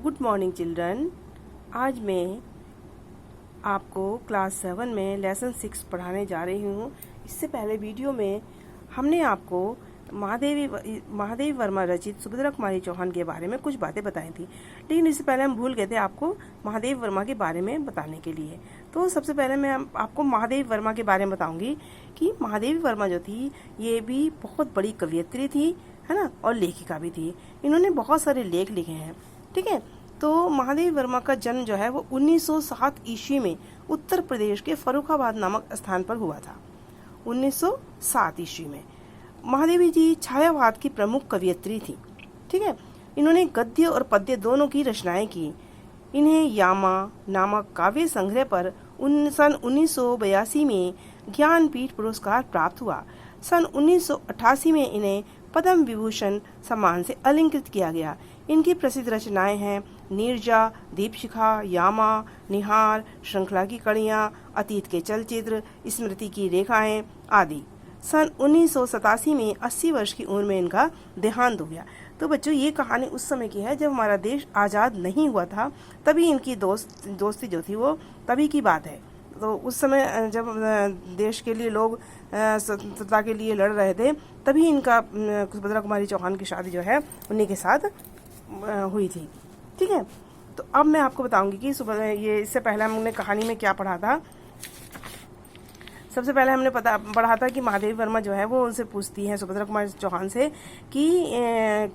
Good morning children. आज मैं आपको क्लास 7 में लेसन 6 पढ़ाने जा रही हूँ। इससे पहले वीडियो में हमने आपको महादेवी वर्मा रचित सुभद्रा कुमारी चौहान के बारे में कुछ बातें बताई थी, लेकिन इससे पहले हम भूल गए थे आपको महादेवी वर्मा के बारे में बताने के लिए। तो सबसे पहले मैं आपको महादेवी वर्मा के बारे में बताऊंगी कि महादेवी वर्मा जो थी ये भी बहुत बड़ी कवयित्री थी, है ना, और लेखिका भी थी। इन्होंने बहुत सारे लेख लिखे हैं। ठीक है, तो महादेवी वर्मा का जन्म जो है वो 1907 ईस्वी में उत्तर प्रदेश के फर्रुखाबाद नामक स्थान पर हुआ था। 1907 ईस्वी में महादेवी जी छायावाद की प्रमुख कवयित्री थी। ठीक है, इन्होंने गद्य और पद्य दोनों की रचनाएं की। इन्हें यामा नामक काव्य संग्रह पर सन 1982 में ज्ञानपीठ पुरस्कार प्राप्त हुआ। सन 1988 में इन्हें पद्म विभूषण सम्मान से अलंकृत किया गया। इनकी प्रसिद्ध रचनाएं हैं नीरजा, दीपशिखा, यामा, निहार, श्रृंखला की कड़ियां, अतीत के चलचित्र, स्मृति की रेखाएं आदि। सन 1987 में 80 वर्ष की उम्र में इनका देहांत हो गया। तो बच्चों, ये कहानी उस समय की है जब हमारा देश आज़ाद नहीं हुआ था, तभी इनकी दोस्ती जो थी वो तभी की बात है। तो उस समय जब देश के लिए लोग स्वतंत्रता के लिए लड़ रहे थे, तभी इनका सुभद्रा कुमारी चौहान की शादी जो है उन्हीं के साथ हुई थी। ठीक है, तो अब मैं आपको बताऊंगी कि ये इससे पहले हमने कहानी में क्या पढ़ा था। सबसे पहले हमने पढ़ा था कि महादेवी वर्मा जो है वो उनसे पूछती है सुभद्रा कुमारी चौहान से कि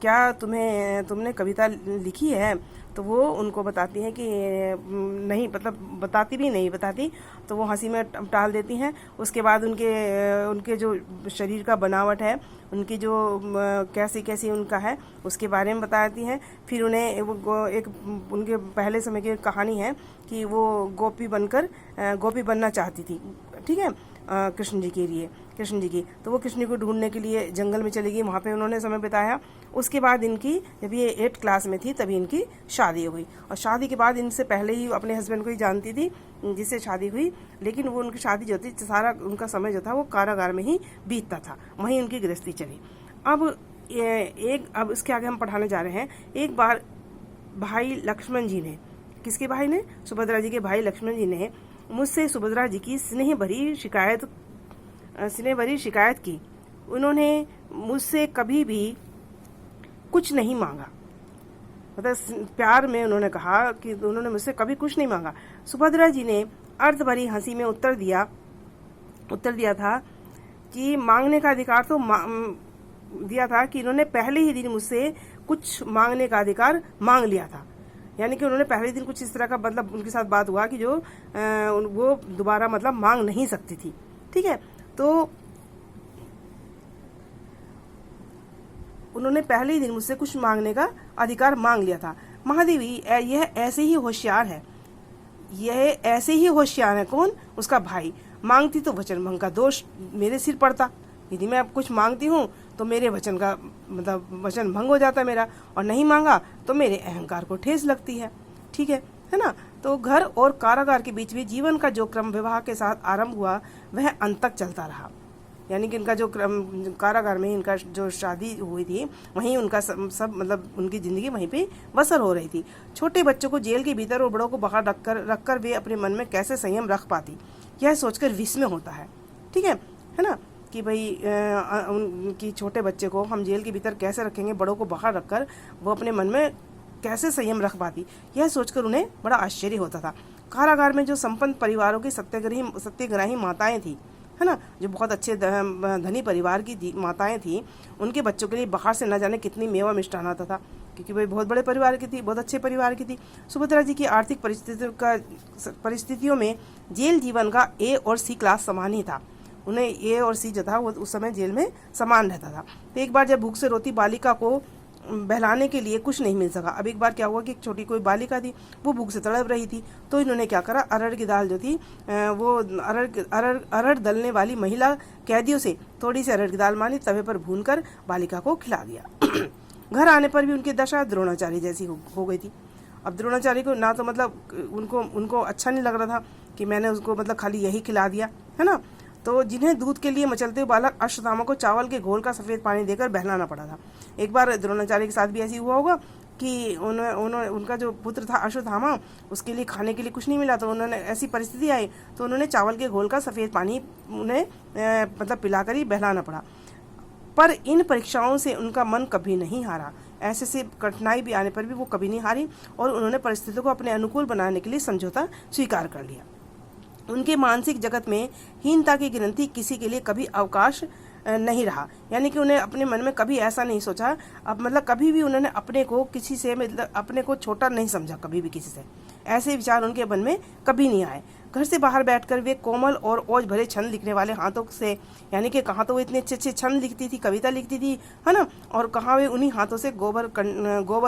क्या तुमने कविता लिखी है। तो वो उनको बताती हैं कि नहीं, मतलब बताती भी नहीं बताती, तो वो हंसी में टाल देती हैं। उसके बाद उनके जो शरीर का बनावट है, उनकी जो कैसी उनका है, उसके बारे में बताती हैं। फिर उन्हें एक उनके पहले समय की कहानी है कि वो गोपी बनना चाहती थी। ठीक है, कृष्ण जी की तो वो कृष्ण को ढूंढने के लिए जंगल में चली गई, वहाँ पे उन्होंने समय बिताया। उसके बाद इनकी जब ये 8th क्लास में थी तभी इनकी शादी हो गई, और शादी के बाद इनसे पहले ही अपने हस्बैंड को ही जानती थी जिससे शादी हुई। लेकिन वो उनकी शादी जो थी, सारा उनका समय जो था वो कारागार में ही बीतता था, वहीं उनकी गृहस्थी चली। अब इसके आगे हम पढ़ाने जा रहे हैं। एक बार भाई लक्ष्मण जी ने, किसके भाई ने? सुभद्रा जी के भाई लक्ष्मण जी ने मुझसे सुभद्रा जी की स्नेह भरी शिकायत की। उन्होंने मुझसे कभी भी कुछ नहीं मांगा, मतलब प्यार में उन्होंने कहा कि उन्होंने मुझसे कभी कुछ नहीं मांगा। सुभद्रा जी ने अर्थ भरी हंसी में उत्तर दिया था कि मांगने का अधिकार तो दिया था कि इन्होंने पहले ही दिन मुझसे कुछ मांगने का अधिकार मांग लिया था। यानी कि उन्होंने पहले दिन कुछ इस तरह का, मतलब उनके साथ बात हुआ कि जो वो दोबारा मतलब मांग नहीं सकती थी। ठीक है, तो उन्होंने पहले ही दिन मुझसे कुछ मांगने का अधिकार मांग लिया था। महादेवी यह ऐसे ही होशियार है। कौन? उसका भाई। मांगती तो वचन भंग का दोष मेरे सिर पड़ता। यदि मैं अब कुछ मांगती हूँ तो मेरे वचन का मतलब वचन भंग हो जाता है मेरा, और नहीं मांगा तो मेरे अहंकार को ठेस लगती है। ठीक है ना। तो घर और कारागार के बीच भी जीवन का जो क्रम विवाह के साथ आरंभ हुआ वह अंत तक चलता रहा। यानी कि इनका जो क्रम, कारागार में इनका जो शादी हुई थी, वहीं उनका सब मतलब उनकी जिंदगी वहीं पे बसर हो रही थी। छोटे बच्चों को जेल के भीतर और बड़ों को बाहर रखकर वे अपने मन में कैसे संयम रख पाती, यह सोचकर विस्मय होता है। ठीक है ना, कि भाई उनकी छोटे बच्चे को हम जेल के भीतर कैसे रखेंगे, बड़ों को बाहर रखकर वो अपने मन में कैसे संयम रख पाती, यह सोचकर उन्हें बड़ा आश्चर्य होता था। कारागार में जो संपन्न परिवारों की सत्याग्रही माताएं थी, है ना, जो बहुत अच्छे धनी परिवार की माताएं थी, उनके बच्चों के लिए बाहर से न जाने कितनी मेवा मिष्ठान आता था, क्योंकि भाई बहुत बड़े परिवार की थी, बहुत अच्छे परिवार की थी। सुभद्रा जी की आर्थिक परिस्थितियों में जेल जीवन का A और C क्लास समान ही था। उन्हें A और C जो था वो उस समय जेल में समान रहता था। तो एक बार जब भूख से रोती बालिका को बहलाने के लिए कुछ नहीं मिल सका। अब एक बार क्या हुआ कि एक छोटी कोई बालिका थी, वो भूख से तड़प रही थी। तो इन्होंने क्या करा, अरहर की दाल जो थी वो अरहर दलने वाली महिला कैदियों से थोड़ी सी अरहर की दाल मानी, तवे पर भूनकर बालिका को खिला दिया। घर आने पर भी उनकी दशा द्रोणाचार्य जैसी हो गई थी। अब द्रोणाचार्य को ना तो मतलब उनको अच्छा नहीं लग रहा था कि मैंने उसको मतलब खाली यही खिला दिया, है ना। तो जिन्हें दूध के लिए मचलते हुए बालक अश्वत्थामा को चावल के घोल का सफेद पानी देकर बहलाना पड़ा था। एक बार द्रोणाचार्य के साथ भी ऐसी हुआ होगा कि उनका जो पुत्र था अश्वत्थामा, उसके लिए खाने के लिए कुछ नहीं मिला, तो उन्होंने ऐसी परिस्थिति आई तो उन्होंने चावल के घोल का सफ़ेद पानी उन्हें मतलब पिलाकर ही बहलाना पड़ा। पर इन परीक्षाओं से उनका मन कभी नहीं हारा। ऐसे से कठिनाई भी आने पर भी वो कभी नहीं हारी और उन्होंने परिस्थितियों को अपने अनुकूल बनाने के लिए समझौता स्वीकार कर लिया। उनके मानसिक जगत में हीनता की गिनती किसी के लिए कभी अवकाश नहीं रहा, यानी कि उन्हें अपने मन में कभी ऐसा नहीं सोचा, अब मतलब कभी भी उन्होंने अपने को किसी से मतलब अपने को छोटा नहीं समझा, कभी भी किसी से ऐसे विचार उनके मन में कभी नहीं आए। घर से बाहर बैठकर वे कोमल और ओज भरे छंद लिखने वाले हाथों से, यानी कि कहाँ तो वो इतने अच्छे अच्छे छंद लिखती थी, कविता लिखती थी, है ना, और कहाँ वे उन्हीं हाथों से गोबर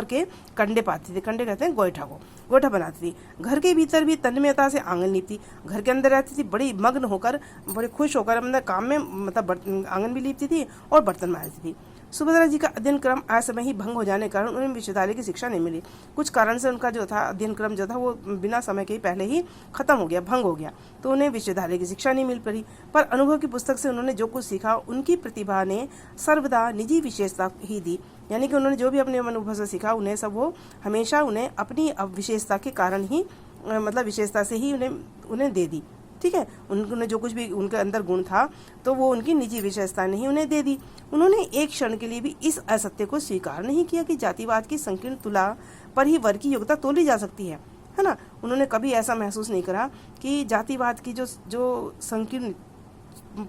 के कंडे पाती थी, कंडे कहते हैं गोईठा को, गोईठा बनाती थी। घर के भीतर भी तन्मयता से आंगन लीपती, घर के अंदर रहती थी बड़ी मग्न होकर, बड़े खुश होकर अपने काम में मतलब आंगन भी लीपती थी और बर्तन मांजती थी। सुभद्रा जी का अध्ययन क्रम असमय ही भंग हो जाने के कारण उन्हें विश्वविद्यालय की शिक्षा नहीं मिली। कुछ कारण से उनका जो था अध्ययन क्रम जो था वो बिना समय के ही पहले ही खत्म हो गया, भंग हो गया, तो उन्हें विश्वविद्यालय की शिक्षा नहीं मिल पाई। पर अनुभव की पुस्तक से उन्होंने जो कुछ सीखा, उनकी प्रतिभा ने सर्वदा निजी विशेषता ही दी, यानी कि उन्होंने जो भी अपने अनुभव से सीखा उन्हें सब वो हमेशा उन्हें अपनी विशेषता के कारण ही मतलब विशेषता से ही उन्हें दे दी। ठीक है, उन्होंने जो कुछ भी उनके अंदर गुण था तो वो उनकी निजी विशेषता नहीं उन्हें दे दी। उन्होंने एक क्षण के लिए भी इस असत्य को स्वीकार नहीं किया कि जातिवाद की संकीर्ण तुला पर ही वर्ग की योग्यता तोली जा सकती है ना। उन्होंने कभी ऐसा महसूस नहीं करा कि जातिवाद की जो संकीर्ण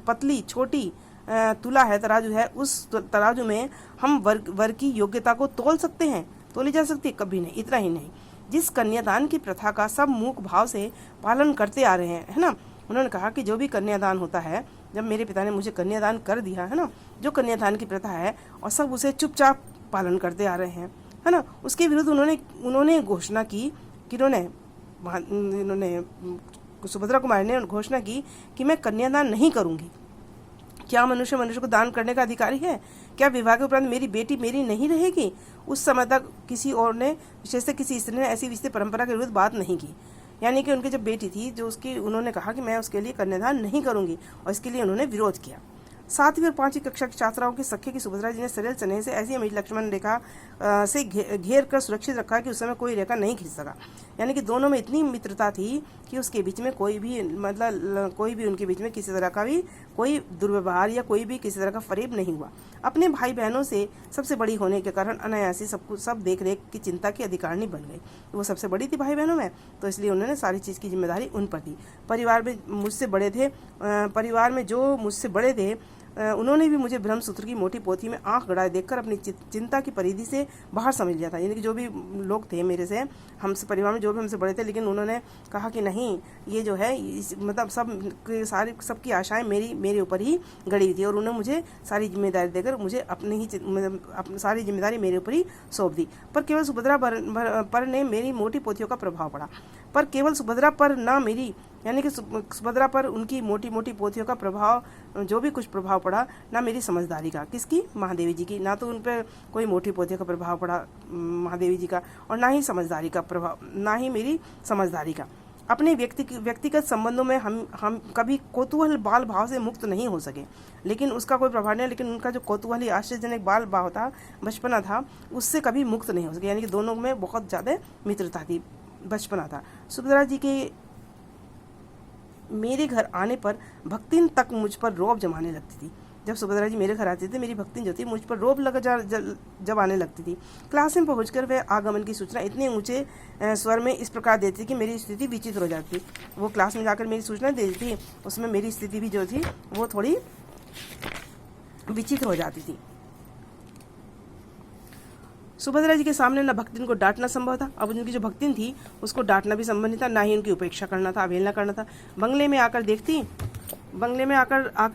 पतली छोटी तुला है, तराजू है, उस तराजू में हम वर्ग की योग्यता को तोल सकते हैं, तोली जा सकती है, कभी नहीं। इतना ही नहीं, जिस कन्यादान की प्रथा का सब मूक भाव से पालन करते आ रहे हैं, है ना, उन्होंने कहा कि जो भी कन्यादान होता है, जब मेरे पिता ने मुझे कन्यादान कर दिया, है ना, जो कन्यादान की प्रथा है और सब उसे चुपचाप पालन करते आ रहे हैं, है ना, उसके विरुद्ध उन्होंने घोषणा की कि इन्होंने सुभद्रा कुमारी ने घोषणा की कि मैं कन्यादान नहीं करूंगी। क्या मनुष्य को दान करने का अधिकारी है? क्या विवाह के उपरांत मेरी बेटी मेरी नहीं रहेगी? उस समय तक किसी और ने, विशेषतः किसी स्त्री ने ऐसी विस्तृत परंपरा के विरुद्ध बात नहीं की। यानी कि उनकी जब बेटी थी जो उसकी, उन्होंने कहा कि मैं उसके लिए कन्यादान नहीं करूंगी और इसके लिए उन्होंने विरोध किया। 7वीं और 5वीं कक्षा की छात्राओं के सख्य की सुभद्रा जी ने सरल स्नेह से ऐसी अमित लक्ष्मण रेखा से घेर कर सुरक्षित रखा कि उस समय कोई रेखा नहीं खींच सका। यानी कि दोनों में इतनी मित्रता थी कि उसके बीच में कोई भी उनके बीच में किसी तरह का भी कोई दुर्व्यवहार या कोई भी किसी तरह का फरेब नहीं हुआ। अपने भाई बहनों से सबसे बड़ी होने के कारण अनायासी सब देख रेख की चिंता की अधिकारिणी बन गई। वो सबसे बड़ी थी भाई बहनों में, तो इसलिए उन्होंने सारी चीज़ की जिम्मेदारी उन पर दी। परिवार में जो मुझसे बड़े थे उन्होंने भी मुझे ब्रह्मसूत्र की मोटी पोथी में आंख गड़ाए देखकर अपनी चिंता की परिधि से बाहर समझ लिया था। यानी कि जो भी लोग थे मेरे से, हमसे परिवार में जो भी हमसे बड़े थे, लेकिन उन्होंने कहा कि नहीं, ये जो है मतलब सबकी आशाएं मेरे ऊपर ही गड़ी हुई थी और उन्होंने मुझे सारी जिम्मेदारी देकर मुझे सारी जिम्मेदारी मेरे ऊपर ही सौंप दी। पर केवल सुभद्रा पर ने मेरी मोटी पोथियों का प्रभाव पड़ा, पर केवल सुभद्रा पर ना मेरी, यानी कि सुभद्रा पर उनकी मोटी मोटी पोथियों का प्रभाव, जो भी कुछ प्रभाव पड़ा, ना मेरी समझदारी का, किसकी, महादेवी जी की, ना तो उन पर कोई मोटी पोथियों का प्रभाव पड़ा महादेवी जी का, और ना ही समझदारी का प्रभाव, ना ही मेरी समझदारी का। अपने व्यक्तिगत संबंधों में हम कभी कौतूहल बाल भाव से मुक्त नहीं हो सके, लेकिन उसका कोई प्रभाव नहीं, लेकिन उनका जो कौतूहली आश्चर्यजनक बाल भाव था, बचपना था, उससे कभी मुक्त नहीं हो सके। यानी कि दोनों में बहुत ज़्यादा मित्रता थी, बचपना था। सुभद्रा जी के मेरे घर आने पर भक्तिन तक मुझ पर रौब जमाने लगती थी। जब सुभद्रा जी मेरे घर आती थी, मेरी भक्तिन जो थी मुझ पर रौब जब आने लगती थी। क्लास में पहुंचकर वह आगमन की सूचना इतने ऊंचे स्वर में इस प्रकार देती थी कि मेरी स्थिति विचित्र हो जाती थी। वो क्लास में जाकर मेरी सूचना देती थी, उसमें मेरी स्थिति भी जो थी वो थोड़ी विचित्र हो जाती थी। सुभद्रा जी के सामने न भक्तिन को डांटना संभव था, अब उनकी जो भक्तिन थी उसको डांटना भी संभव नहीं था, ना ही उनकी उपेक्षा करना था, अवहेलना करना था। बंगले में आकर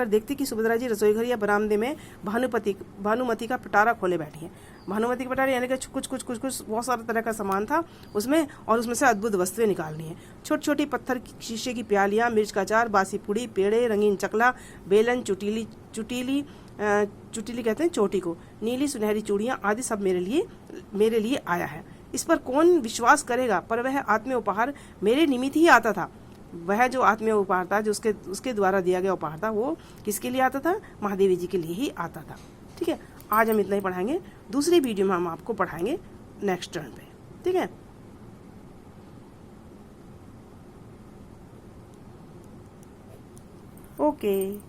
देखती कि सुभद्रा जी रसोई घर या बरामदे में भानुमति का पिटारा खोले बैठी है। भानुमति का पिटारा यानी कि कुछ बहुत सारा तरह का सामान था उसमें, और उसमें से अद्भुत वस्तुएं निकालनी है। छोटी छोटी पत्थर शीशे की प्यालियां, मिर्च का अचार, बासी पुड़ी, पेड़े, रंगीन चकला, बेलन, चुटीली कहते हैं चोटी को, नीली सुनहरी चूड़ियां आदि सब मेरे लिए आया है। इस पर कौन विश्वास करेगा, पर वह आत्मीय उपहार मेरे निमित्त ही आता था। वह जो आत्मीय उपहार था, जो उसके द्वारा दिया गया उपहार था, वो किसके लिए आता था, महादेवी जी के लिए ही आता था। ठीक है, आज हम इतना ही पढ़ाएंगे, दूसरी वीडियो में हम आपको पढ़ाएंगे नेक्स्ट टर्न पे। ठीक है, ओके।